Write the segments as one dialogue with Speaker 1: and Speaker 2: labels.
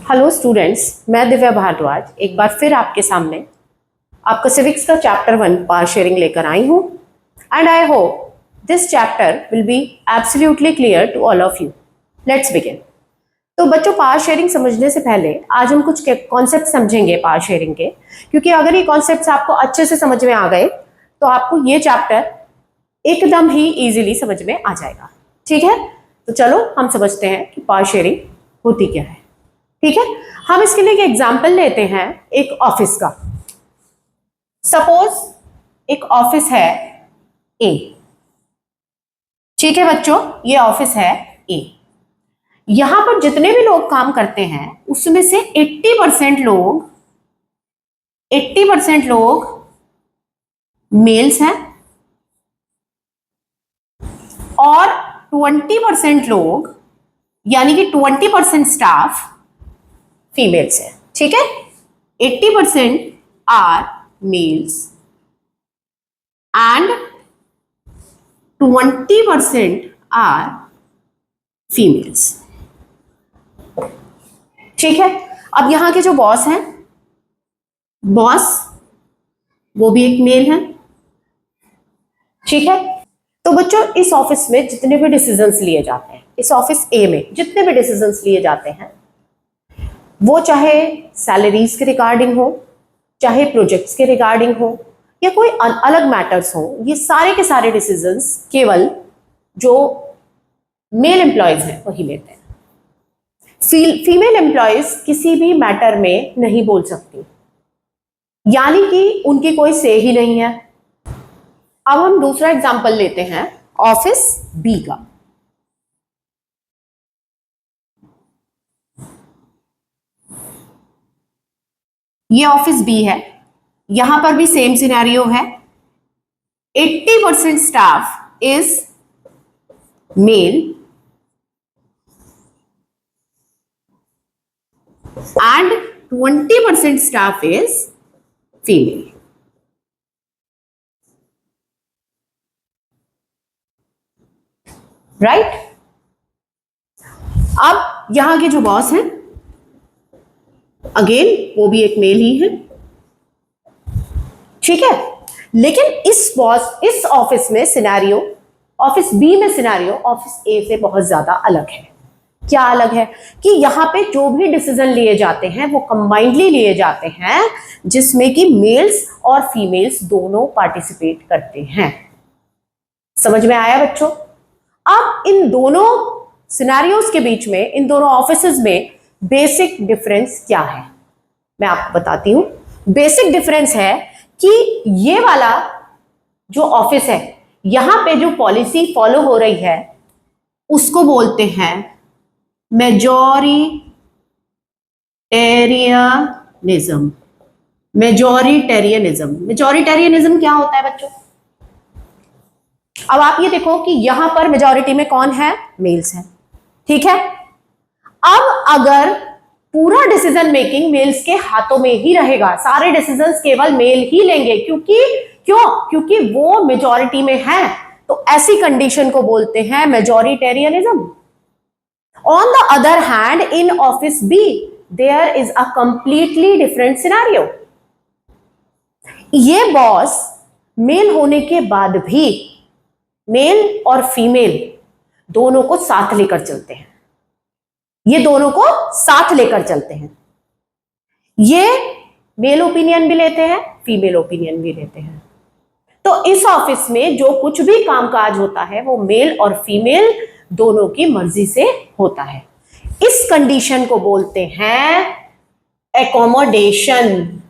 Speaker 1: Hello students, मैं दिव्या भारद्वाज एक बार फिर आपके सामने आपका सिविक्स का चैप्टर 1 पावर शेयरिंग लेकर आई हूँ and I hope this chapter will be absolutely clear to all of you. Let's begin. तो बच्चों, पावर शेयरिंग समझने से पहले आज हम कुछ कॉन्सेप्ट समझेंगे पावर शेयरिंग के, क्योंकि अगर ये कॉन्सेप्ट्स आपको अच्छे से समझ में आ गए तो आपको ये चैप्टर एकदम ही इजीली समझ में आ जाएगा। ठीक है, तो चलो हम समझते हैं कि पावर शेयरिंग होती क्या है। ठीक है, हम इसके लिए एक एग्जाम्पल लेते हैं एक ऑफिस का। सपोज एक ऑफिस है ए। ठीक है बच्चों, ये ऑफिस है ए। यहां पर जितने भी लोग काम करते हैं उसमें से 80% लोग मेल्स हैं और 20% लोग, यानी कि 20% स्टाफ फीमेल्स है। ठीक है, 80% are males and 20% are females. ठीक है, अब यहां के जो बॉस हैं, बॉस वो भी एक मेल है। ठीक है, तो बच्चों इस ऑफिस में जितने भी डिसीजंस लिए जाते हैं, इस ऑफिस ए में जितने भी डिसीजंस लिए जाते हैं, वो चाहे सैलरीज के रिगार्डिंग हो, चाहे प्रोजेक्ट्स के रिगार्डिंग हो, या कोई अलग मैटर्स हो, ये सारे के सारे डिसीजंस केवल जो मेल एम्प्लॉयज हैं वही लेते हैं। फीमेल एम्प्लॉयज किसी भी मैटर में नहीं बोल सकती, यानी कि उनकी कोई से ही नहीं है। अब हम दूसरा एग्जांपल लेते हैं ऑफिस बी का। ये ऑफिस बी है, यहां पर भी सेम सिनेरियो है। 80% staff is male and 20% staff is female. Right? अब यहां के जो बॉस हैं, अगेन वो भी एक मेल ही है। ठीक है, लेकिन इस ऑफिस में सिनेरियो, ऑफिस बी में सिनेरियो ऑफिस ए से बहुत ज्यादा अलग है। क्या अलग है? कि यहां पे जो भी डिसीजन लिए जाते हैं वो कंबाइंडली लिए जाते हैं, जिसमें कि मेल्स और फीमेल्स दोनों पार्टिसिपेट करते हैं। समझ में आया बच्चों? अब इन दोनों सिनेरियोज के बीच में, इन दोनों ऑफिसेज में बेसिक डिफरेंस क्या है मैं आपको बताती हूं। बेसिक डिफरेंस है कि ये वाला जो ऑफिस है, यहां पे जो पॉलिसी फॉलो हो रही है उसको बोलते हैं मेजॉरिटेरियनिज्म। मेजॉरिटेरियनिज्म क्या होता है बच्चों? अब आप ये देखो कि यहां पर मेजॉरिटी में कौन है? मेल्स है। ठीक है, अब अगर पूरा डिसीजन मेकिंग मेल्स के हाथों में ही रहेगा, सारे डिसीजंस केवल मेल ही लेंगे, क्योंकि वो मेजॉरिटी में है, तो ऐसी कंडीशन को बोलते हैं majoritarianism. On the other hand, in office B there is a completely different scenario. ये बॉस मेल होने के बाद भी मेल और फीमेल दोनों को साथ लेकर चलते हैं। ये दोनों को साथ लेकर चलते हैं। ये मेल ओपिनियन भी लेते हैं, फीमेल ओपिनियन भी लेते हैं। तो इस ऑफिस में जो कुछ भी कामकाज होता है वो मेल और फीमेल दोनों की मर्जी से होता है। इस कंडीशन को बोलते हैं एकोमोडेशन।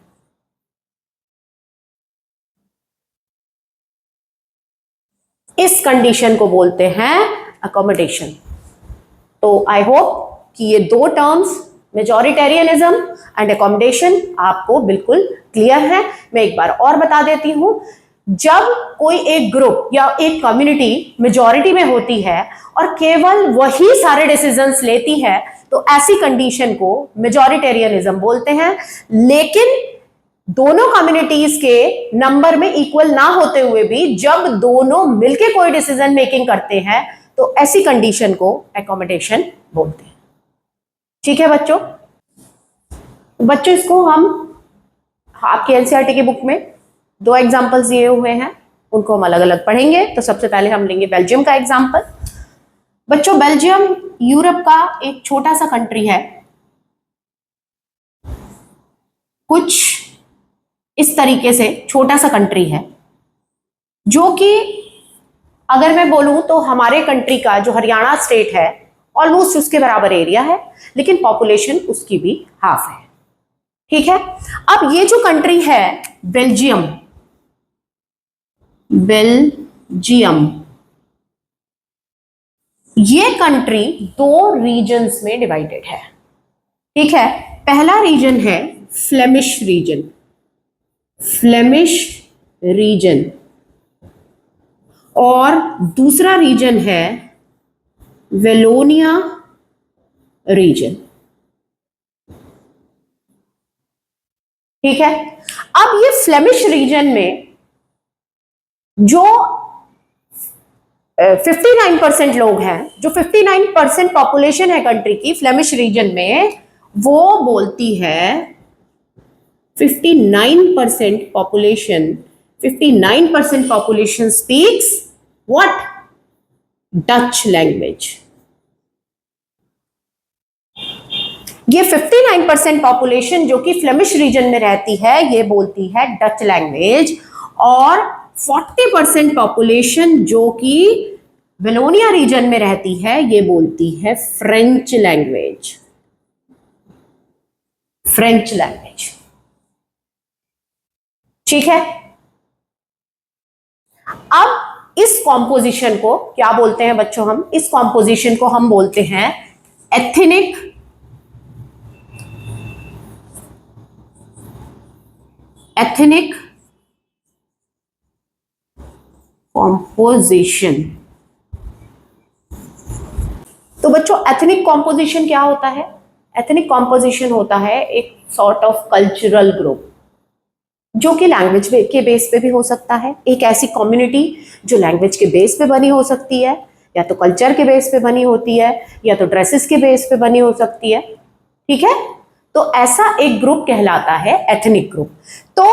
Speaker 1: इस कंडीशन को बोलते हैं अकोमोडेशन। तो आई होप कि ये दो टर्म्स मेजॉरिटेरियनिज्म एंड अकोमोडेशन आपको बिल्कुल क्लियर है। मैं एक बार और बता देती हूं, जब कोई एक ग्रुप या एक कम्युनिटी मेजॉरिटी में होती है और केवल वही सारे डिसीजंस लेती है, तो ऐसी कंडीशन को मेजॉरिटेरियनिज्म बोलते हैं। लेकिन दोनों कम्युनिटीज के नंबर में इक्वल ना होते हुए भी जब दोनों मिलकर कोई डिसीजन मेकिंग करते हैं, तो ऐसी कंडीशन को अकोमोडेशन बोलते हैं। ठीक है बच्चों? बच्चों इसको हम आपके एनसीईआरटी की बुक में 2 एग्जाम्पल्स दिए हुए हैं, उनको हम अलग अलग पढ़ेंगे। तो सबसे पहले हम लेंगे बेल्जियम का एग्जाम्पल। बच्चों बेल्जियम यूरोप का एक छोटा सा कंट्री है, कुछ इस तरीके से छोटा सा कंट्री है, जो कि अगर मैं बोलूं तो हमारे कंट्री का जो हरियाणा स्टेट है ऑलमोस्ट उसके बराबर एरिया है, लेकिन पॉपुलेशन उसकी भी हाफ है। ठीक है, अब ये जो कंट्री है बेल्जियम, ये कंट्री 2 रीजन्स में डिवाइडेड है। ठीक है, पहला रीजन है फ्लेमिश रीजन और दूसरा रीजन है वेलोनिया रीजन। ठीक है, अब ये फ्लेमिश रीजन में जो 59% लोग हैं, जो 59% पॉपुलेशन है कंट्री की फ्लेमिश रीजन में, वो बोलती है 59% population speaks what? Dutch language. ये 59% पॉपुलेशन जो कि फ्लेमिश रीजन में रहती है ये बोलती है डच लैंग्वेज, और 40% पॉपुलेशन जो कि वेलोनिया रीजन में रहती है ये बोलती है फ्रेंच लैंग्वेज। ठीक है, अब इस कॉम्पोजिशन को क्या बोलते हैं बच्चों? हम इस कॉम्पोजिशन को हम बोलते हैं एथनिक कॉम्पोजिशन। तो बच्चों एथनिक कॉम्पोजिशन क्या होता है? एथनिक कॉम्पोजिशन होता है एक सॉर्ट ऑफ कल्चरल ग्रुप जो कि लैंग्वेज के बेस पे भी हो सकता है। एक ऐसी कम्युनिटी जो लैंग्वेज के बेस पे बनी हो सकती है, या तो कल्चर के बेस पे बनी होती है, या तो ड्रेसेस के बेस पे बनी हो सकती है। ठीक है, तो ऐसा एक ग्रुप कहलाता है एथनिक ग्रुप। तो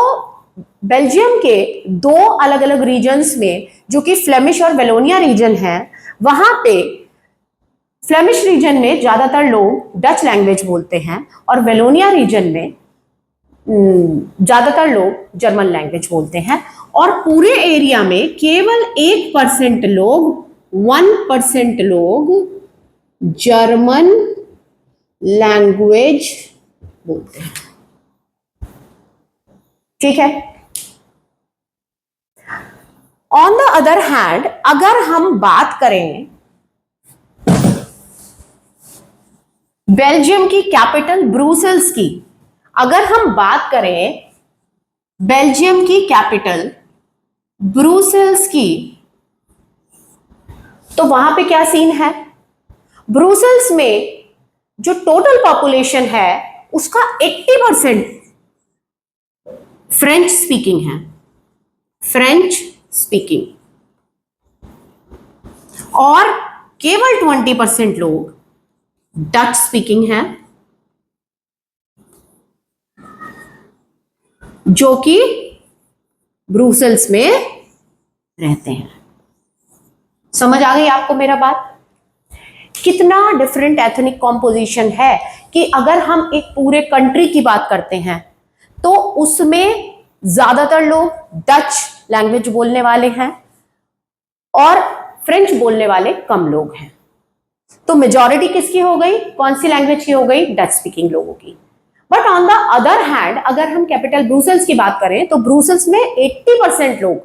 Speaker 1: बेल्जियम के 2 अलग अलग रीजन्स में जो कि फ्लेमिश और वेलोनिया रीजन है, वहां पे फ्लेमिश रीजन में ज्यादातर लोग डच लैंग्वेज बोलते हैं और वेलोनिया रीजन में ज्यादातर लोग जर्मन लैंग्वेज बोलते हैं, और पूरे एरिया में केवल 1% लोग जर्मन लैंग्वेज बोलते हैं। ठीक है, ऑन द अदर हैंड अगर हम बात करें बेल्जियम की कैपिटल ब्रुसेल्स की, अगर हम बात करें बेल्जियम की कैपिटल ब्रुसेल्स की, तो वहां पे क्या सीन है? ब्रुसेल्स में जो टोटल पॉपुलेशन है उसका 80% फ्रेंच स्पीकिंग है, और केवल 20% लोग डच स्पीकिंग है, जो कि ब्रुसेल्स में रहते हैं। समझ आ गई आपको मेरा बात? कितना डिफरेंट एथनिक कॉम्पोजिशन है कि अगर हम एक पूरे कंट्री की बात करते हैं तो उसमें ज्यादातर लोग डच लैंग्वेज बोलने वाले हैं और फ्रेंच बोलने वाले कम लोग हैं। तो मेजॉरिटी किसकी हो गई? कौन सी लैंग्वेज की हो गई? डच स्पीकिंग लोगों की। But on the other hand अगर हम कैपिटल ब्रुसेल्स की बात करें तो ब्रुसेल्स में 80% लोग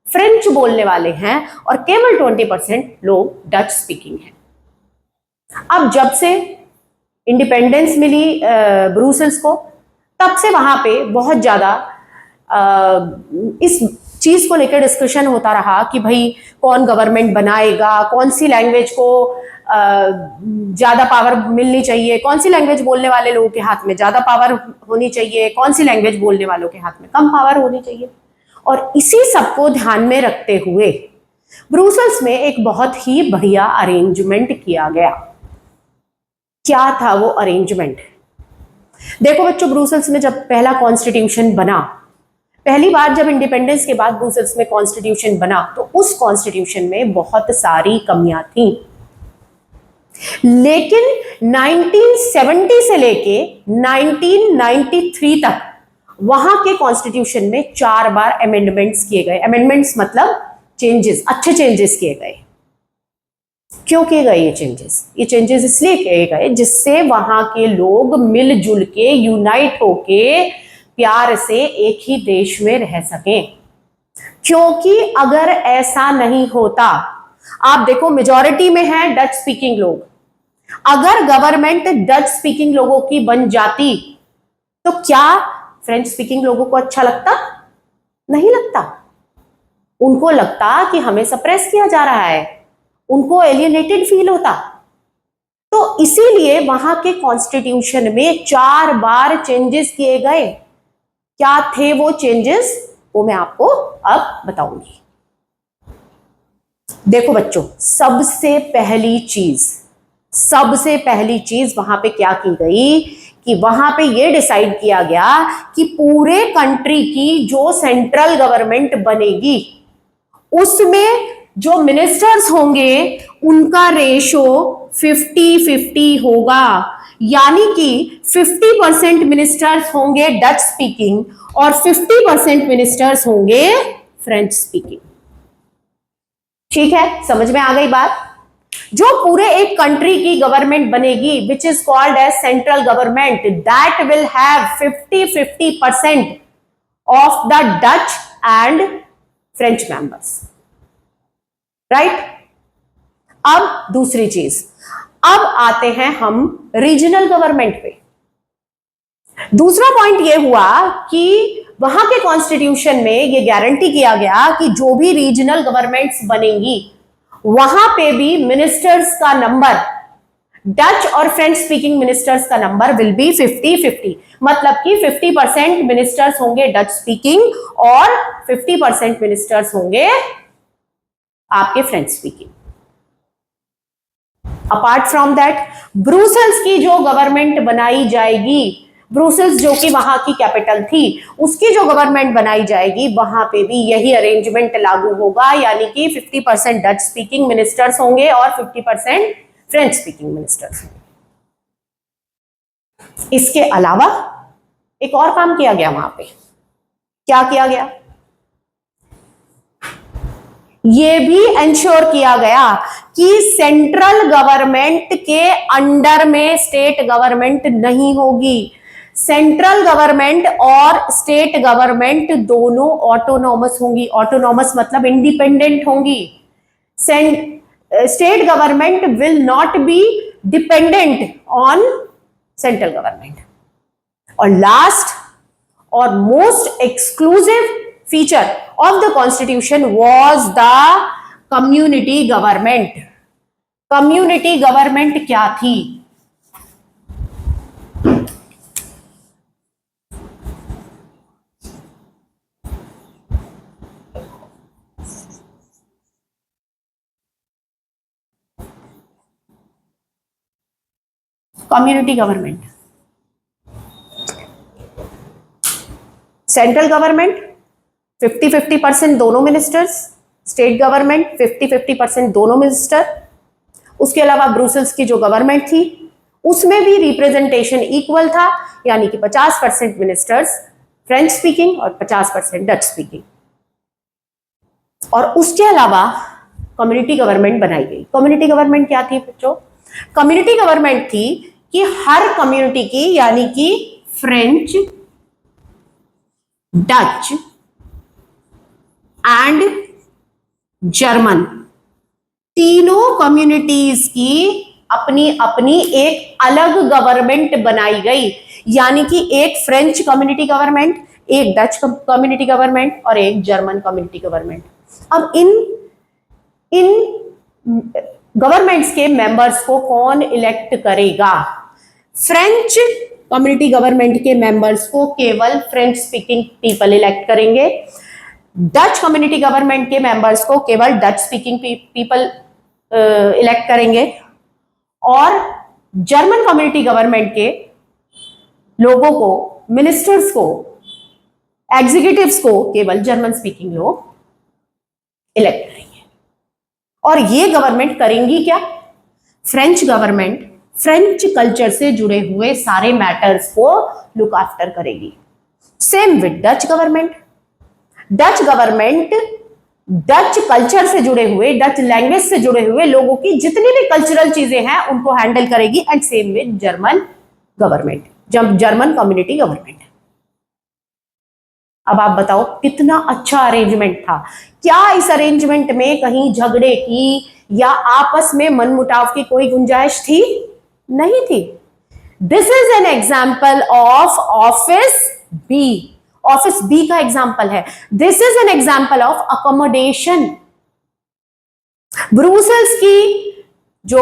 Speaker 1: फ्रेंच बोलने वाले हैं और केवल 20% लोग डच स्पीकिंग हैं। अब जब से इंडिपेंडेंस मिली ब्रुसेल्स को, तब से वहां पे बहुत ज्यादा इस चीज को लेकर डिस्कशन होता रहा कि भाई कौन गवर्नमेंट बनाएगा, कौन सी लैंग्वेज को ज्यादा पावर मिलनी चाहिए, कौन सी लैंग्वेज बोलने वाले लोगों के हाथ में ज्यादा पावर होनी चाहिए, कौन सी लैंग्वेज बोलने वालों के हाथ में कम पावर होनी चाहिए। और इसी सबको ध्यान में रखते हुए ब्रुसेल्स में एक बहुत ही बढ़िया अरेंजमेंट किया गया। क्या था वो अरेंजमेंट? देखो बच्चों, ब्रुसेल्स में जब पहला कॉन्स्टिट्यूशन बना, पहली बार जब इंडिपेंडेंस के बाद ब्रुसेल्स में कॉन्स्टिट्यूशन बना, तो उस कॉन्स्टिट्यूशन में बहुत सारी कमियां थी, लेकिन 1970 से लेके 1993 तक वहां के कॉन्स्टिट्यूशन में 4 बार अमेंडमेंट्स किए गए। अमेंडमेंट्स मतलब चेंजेस, अच्छे चेंजेस किए गए। क्यों किए गए ये चेंजेस? ये चेंजेस इसलिए किए गए जिससे वहां के लोग मिलजुल के, यूनाइट होके, प्यार से एक ही देश में रह सकें। क्योंकि अगर ऐसा नहीं होता, आप देखो मेजॉरिटी में है डच स्पीकिंग लोग, अगर गवर्नमेंट डच स्पीकिंग लोगों की बन जाती तो क्या फ्रेंच स्पीकिंग लोगों को अच्छा लगता? नहीं लगता। उनको लगता कि हमें सप्रेस किया जा रहा है, उनको एलियनेटेड फील होता। तो इसीलिए वहां के कॉन्स्टिट्यूशन में 4 बार चेंजेस किए गए। क्या थे वो चेंजेस, वो मैं आपको अब बताऊंगी। देखो बच्चों, सबसे पहली चीज वहां पे क्या की गई कि वहां पे ये डिसाइड किया गया कि पूरे कंट्री की जो सेंट्रल गवर्नमेंट बनेगी उसमें जो मिनिस्टर्स होंगे उनका रेशो 50-50 होगा। यानी कि 50% मिनिस्टर्स होंगे डच स्पीकिंग और 50% मिनिस्टर्स होंगे फ्रेंच स्पीकिंग। ठीक है, समझ में आ गई बात? जो पूरे एक कंट्री की गवर्नमेंट बनेगी, which is called as central government, that will have 50-50% of the Dutch and French members, right? अब दूसरी चीज, अब आते हैं हम रीजनल गवर्नमेंट पे। दूसरा पॉइंट यह हुआ कि वहां के कॉन्स्टिट्यूशन में यह गारंटी किया गया कि जो भी रीजनल गवर्नमेंट्स बनेंगी वहां पे भी मिनिस्टर्स का नंबर, डच और फ्रेंच स्पीकिंग मिनिस्टर्स का नंबर विल बी 50-50। मतलब कि 50% मिनिस्टर्स होंगे डच स्पीकिंग और 50% मिनिस्टर्स होंगे आपके French speaking. Apart from that, Brussels की जो गवर्नमेंट बनाई जाएगी, ब्रुसेल्स जो कि वहां की कैपिटल थी, उसकी जो गवर्नमेंट बनाई जाएगी वहां पे भी यही अरेंजमेंट लागू होगा। यानी कि 50% डच स्पीकिंग मिनिस्टर्स होंगे और 50% फ्रेंच स्पीकिंग मिनिस्टर्स होंगे। इसके अलावा एक और काम किया गया वहां पे। क्या किया गया? ये भी इंश्योर किया गया कि सेंट्रल गवर्नमेंट के अंडर में स्टेट गवर्नमेंट नहीं होगी। सेंट्रल गवर्नमेंट और स्टेट गवर्नमेंट दोनों ऑटोनॉमस होंगी। ऑटोनॉमस मतलब इंडिपेंडेंट होंगी। State government will not be dependent on central government. और लास्ट और most exclusive feature of the constitution was the community government. community government क्या थी? community government, सेंट्रल गवर्नमेंट 50-50% दोनों ministers, state government 50-50% दोनों minister. उसके अलावा Brussels की जो गवर्नमेंट थी उसमें भी रिप्रेजेंटेशन इक्वल था, यानी कि 50% मिनिस्टर्स फ्रेंच स्पीकिंग और 50% डच स्पीकिंग। और उसके अलावा कम्युनिटी गवर्नमेंट बनाई गई। कम्युनिटी गवर्नमेंट क्या थी बच्चों? कम्युनिटी गवर्नमेंट थी कि हर कम्युनिटी की, यानी कि फ्रेंच, डच एंड जर्मन, तीनों कम्युनिटीज की अपनी अपनी एक अलग गवर्नमेंट बनाई गई। यानी कि एक फ्रेंच कम्युनिटी गवर्नमेंट, एक डच कम्युनिटी गवर्नमेंट और एक जर्मन कम्युनिटी गवर्नमेंट। अब इन गवर्नमेंट्स के मेंबर्स को कौन इलेक्ट करेगा? फ्रेंच कम्युनिटी गवर्नमेंट के मेंबर्स को केवल फ्रेंच स्पीकिंग पीपल इलेक्ट करेंगे। डच कम्युनिटी गवर्नमेंट के मेंबर्स को केवल डच स्पीकिंग पीपल इलेक्ट करेंगे और जर्मन कम्युनिटी गवर्नमेंट के लोगों को, मिनिस्टर्स को, एग्जीक्यूटिव्स को केवल जर्मन स्पीकिंग लोग इलेक्ट करेंगे। और ये गवर्नमेंट करेंगी क्या? फ्रेंच गवर्नमेंट फ्रेंच कल्चर से जुड़े हुए सारे मैटर्स को लुक आफ्टर करेगी। Same with Dutch government. Dutch government Dutch culture से जुड़े हुए, डच लैंग्वेज से जुड़े हुए लोगों की जितनी भी कल्चरल चीजें हैं उनको हैंडल करेगी। And same with German government, जब जर्मन कम्युनिटी गवर्नमेंट। अब आप बताओ कितना अच्छा अरेंजमेंट था। क्या इस अरेंजमेंट में कहीं झगड़े की या आपस में मनमुटाव की कोई गुंजाइश थी? नहीं थी। This is an example of office B. Office B का एग्जाम्पल है। This is an example of accommodation. Brussels की जो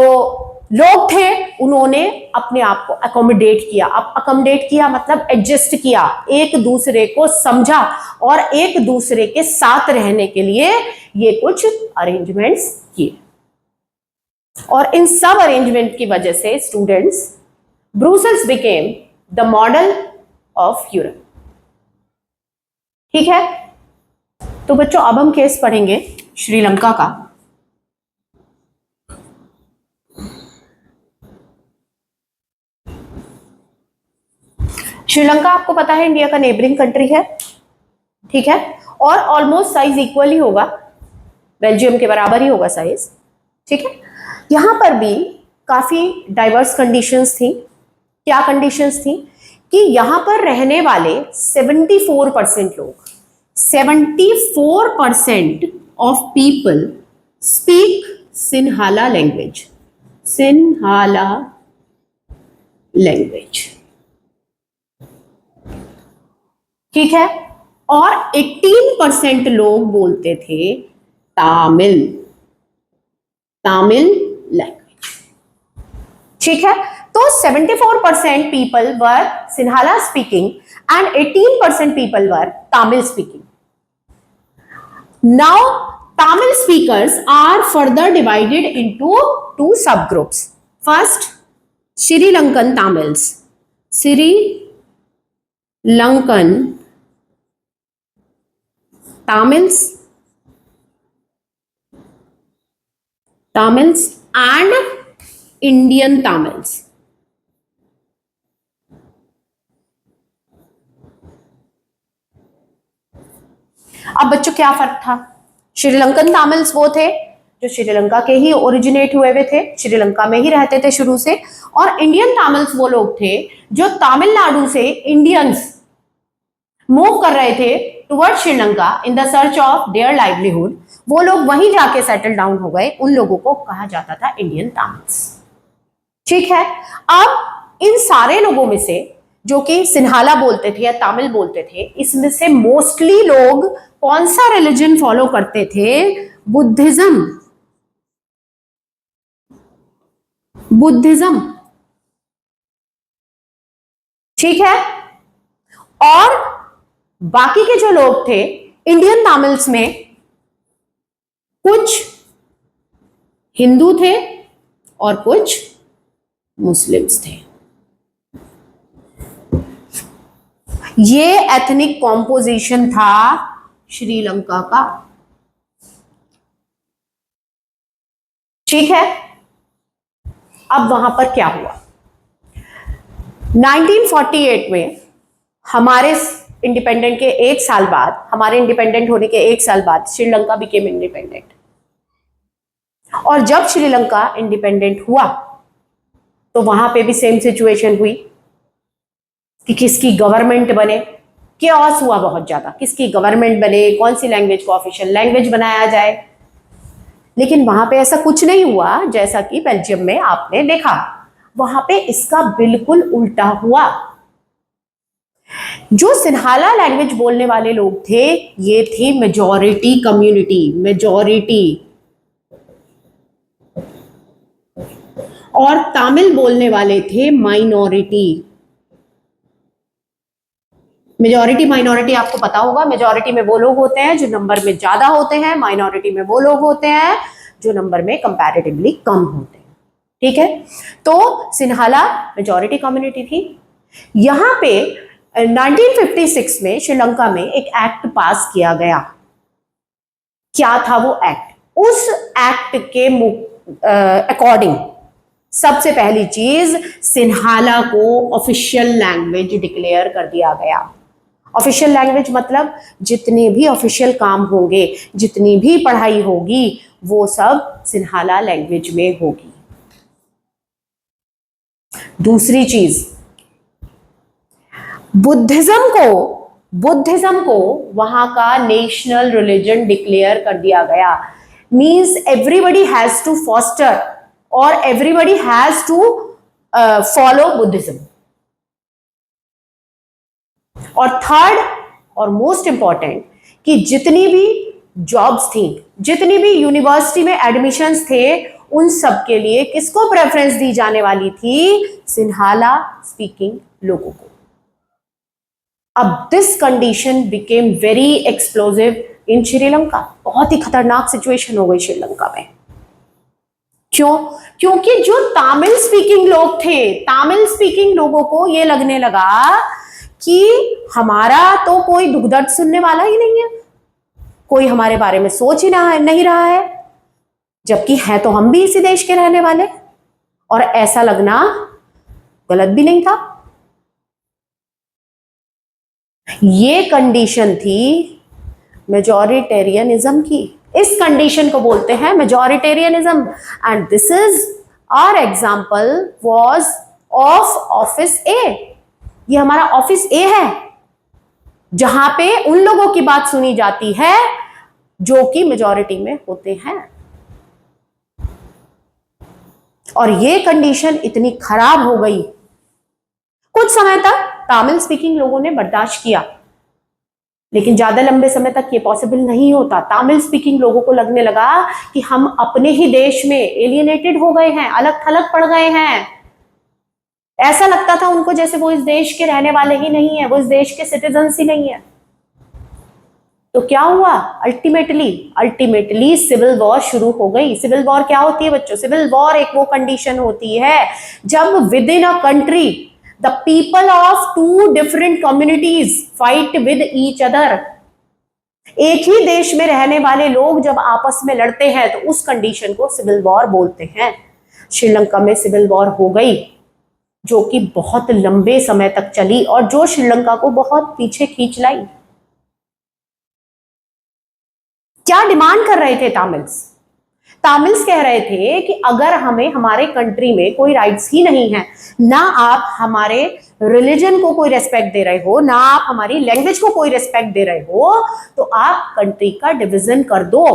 Speaker 1: लोग थे उन्होंने अपने आप को अकोमोडेट किया। अब अकोमोडेट किया मतलब एडजस्ट किया, एक दूसरे को समझा और एक दूसरे के साथ रहने के लिए ये कुछ अरेंजमेंट्स किए। और इन सब अरेंजमेंट की वजह से students, Brussels became the model of Europe. ठीक है, तो बच्चों अब हम केस पढ़ेंगे श्रीलंका का। श्रीलंका आपको पता है इंडिया का नेबरिंग कंट्री है, ठीक है, और ऑलमोस्ट साइज इक्वल ही होगा, बेल्जियम के बराबर ही होगा साइज। ठीक है, यहां पर भी काफी डाइवर्स कंडीशंस थी। क्या कंडीशंस थी कि यहां पर रहने वाले 74% लोग, 74% of people speak Sinhala language. Sinhala language, ठीक है, और 18% लोग बोलते थे तामिल, तामिल लैंग्वेज। ठीक है, तो 74% people were Sinhala speaking and 18% people were Tamil speaking. Now, Tamil speakers are further divided into two subgroups. First, Sri Lankan Tamils. Sri Lankan Tamils, Tamils and Indian Tamils. अब बच्चों क्या फर्क था? श्रीलंकन तामिल्स वो थे जो श्रीलंका के ही ओरिजिनेट हुए हुए थे, श्रीलंका में ही रहते थे शुरू से, और इंडियन तामिल्स वो लोग थे जो तमिलनाडु से इंडियंस मूव कर रहे थे toward Sri Lanka in the search of their livelihood. वो लोग वहीं जाके सेटल डाउन हो गए, उन लोगों को कहा जाता था इंडियन तामिल्स। ठीक है, अब इन सारे लोगों में से जो कि सिन्हाला बोलते थे या तमिल बोलते थे, इसमें से मोस्टली लोग कौन सा रिलीजन फॉलो करते थे? बुद्धिज्म। बुद्धिज्म, ठीक है, और बाकी के जो लोग थे इंडियन तामिल्स में कुछ हिंदू थे और कुछ मुस्लिम्स थे। ये एथनिक कॉम्पोजिशन था श्रीलंका का। ठीक है, अब वहां पर क्या हुआ? 1948 में हमारे इंडिपेंडेंट के एक साल बाद, हमारे इंडिपेंडेंट होने के एक साल बाद श्रीलंका बिकेम इंडिपेंडेंट। और जब श्रीलंका इंडिपेंडेंट हुआ तो वहां पे भी सेम सिचुएशन हुई कि किसकी गवर्नमेंट बने। केओस हुआ बहुत ज्यादा, किसकी गवर्नमेंट बने, कौन सी लैंग्वेज को ऑफिशियल लैंग्वेज बनाया जाए। लेकिन वहां पे ऐसा कुछ नहीं हुआ जैसा कि बेल्जियम में आपने देखा। वहां पे इसका बिल्कुल उल्टा हुआ। जो सिन्हाला लैंग्वेज बोलने वाले लोग थे ये थी मेजॉरिटी कम्युनिटी, मेजॉरिटी, और तमिल बोलने वाले थे माइनॉरिटी। मेजॉरिटी माइनॉरिटी आपको पता होगा, मेजॉरिटी में वो लोग होते हैं जो नंबर में ज्यादा होते हैं, माइनॉरिटी में वो लोग होते हैं जो नंबर में कंपैरेटिवली कम होते हैं। ठीक है, तो सिन्हाला मेजॉरिटी कम्युनिटी थी। यहां पे 1956 में श्रीलंका में एक एक्ट पास किया गया। क्या था वो एक्ट? उस एक्ट के अकॉर्डिंग सबसे पहली चीज, सिन्हाला को ऑफिशियल लैंग्वेज डिक्लेयर कर दिया गया। ऑफिशियल लैंग्वेज मतलब जितने भी ऑफिशियल काम होंगे, जितनी भी पढ़ाई होगी, वो सब सिन्हाला लैंग्वेज में होगी। दूसरी चीज, बुद्धिज्म को वहां का नेशनल रिलीजन डिक्लेयर कर दिया गया। Means everybody has to foster और everybody has to follow Buddhism. और थर्ड और मोस्ट इंपॉर्टेंट, कि जितनी भी जॉब्स थी, जितनी भी यूनिवर्सिटी में एडमिशंस थे, उन सब के लिए किसको प्रेफरेंस दी जाने वाली थी? सिन्हाला स्पीकिंग लोगों को। अब this condition became very explosive in Sri Lanka. बहुत ही खतरनाक सिचुएशन हो गई श्रीलंका में। क्यों? क्योंकि जो तमिल स्पीकिंग लोग थे, तमिल स्पीकिंग लोगों को ये लगने लगा कि हमारा तो कोई दुख दर्द सुनने वाला ही नहीं है, कोई हमारे बारे में सोच ही नहीं रहा है, जबकि है तो हम भी इसी देश के रहने वाले। और ऐसा लगना गलत भी नहीं था। ये कंडीशन थी मेजॉरिटेरियनिज्म की। इस कंडीशन को बोलते हैं majoritarianism. And this is our example was of office A. ये हमारा ऑफिस ए है, जहां पे उन लोगों की बात सुनी जाती है जो कि मेजॉरिटी में होते हैं। और ये कंडीशन इतनी खराब हो गई, कुछ समय तक तमिल स्पीकिंग लोगों ने बर्दाश्त किया, लेकिन ज्यादा लंबे समय तक ये पॉसिबल नहीं होता। तमिल स्पीकिंग लोगों को लगने लगा कि हम अपने ही देश में एलियनेटेड हो गए हैं, अलग थलग पड़ गए हैं। ऐसा लगता था उनको जैसे वो इस देश के रहने वाले ही नहीं है, वो इस देश के सिटीजन्स ही नहीं है। तो क्या हुआ? अल्टीमेटली सिविल वॉर शुरू हो गई। सिविल वॉर क्या होती है बच्चों? सिविल वॉर एक वो कंडीशन होती है जब within a country the people of two different communities fight with each other. एक ही देश में रहने वाले लोग जब आपस में लड़ते हैं तो उस कंडीशन को सिविल वॉर बोलते हैं। श्रीलंका में सिविल वॉर हो गई, जो कि बहुत लंबे समय तक चली और जो श्रीलंका को बहुत पीछे खींच लाई। क्या डिमांड कर रहे थे तामिल्स? तामिल्स कह रहे थे कि अगर हमें हमारे कंट्री में कोई राइट्स ही नहीं है, ना आप हमारे रिलीजन को कोई रेस्पेक्ट दे रहे हो, ना आप हमारी लैंग्वेज को कोई रेस्पेक्ट दे रहे हो, तो आप कंट्री का डिवीजन कर दो।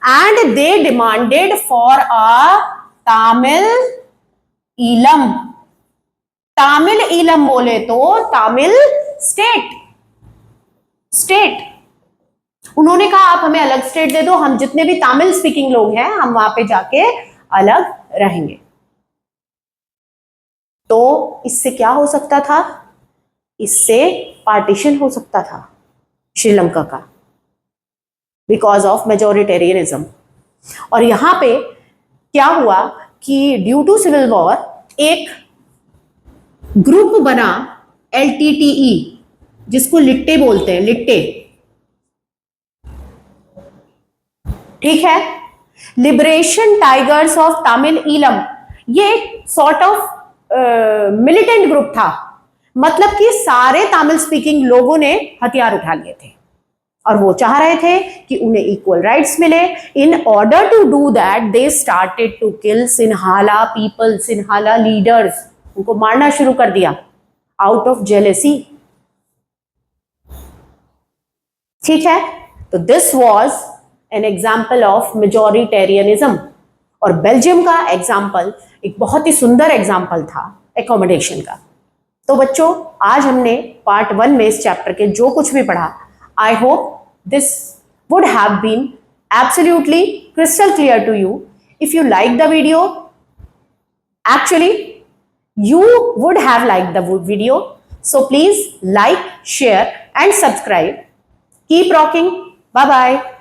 Speaker 1: And they demanded for a Tamil Eelam. Tamil Eelam बोले तो तामिल स्टेट। उन्होंने कहा आप हमें अलग स्टेट दे दो, हम जितने भी तमिल स्पीकिंग लोग हैं हम वहां पे जाके अलग रहेंगे। तो इससे क्या हो सकता था? इससे पार्टीशन हो सकता था श्रीलंका का, बिकॉज ऑफ मेजॉरिटेरियनिज्म। और यहां पे क्या हुआ कि ड्यू टू सिविल वॉर एक ग्रुप बना LTTE, जिसको लिट्टे बोलते हैं, लिट्टे, ठीक है, liberation tigers of Tamil Eelam. ये एक सॉर्ट ऑफ मिलिटेंट ग्रुप था, मतलब कि सारे तमिल स्पीकिंग लोगों ने हथियार उठा लिए थे और वो चाह रहे थे कि उन्हें इक्वल राइट्स मिले। In order to do that they started to kill Sinhala people, Sinhala leaders. उनको मारना शुरू कर दिया आउट ऑफ जेलेसी। ठीक है, तो this was an example of majoritarianism. और बेल्जियम का एग्जाम्पल एक बहुत ही सुंदर एग्जाम्पल था एकोमोडेशन का। तो बच्चों, आज हमने पार्ट 1 में इस चैप्टर के जो कुछ भी पढ़ा, I hope this would have been absolutely crystal clear to you. If you like the video, actually you would have liked the video. So please like, share and subscribe. Keep rocking. Bye bye.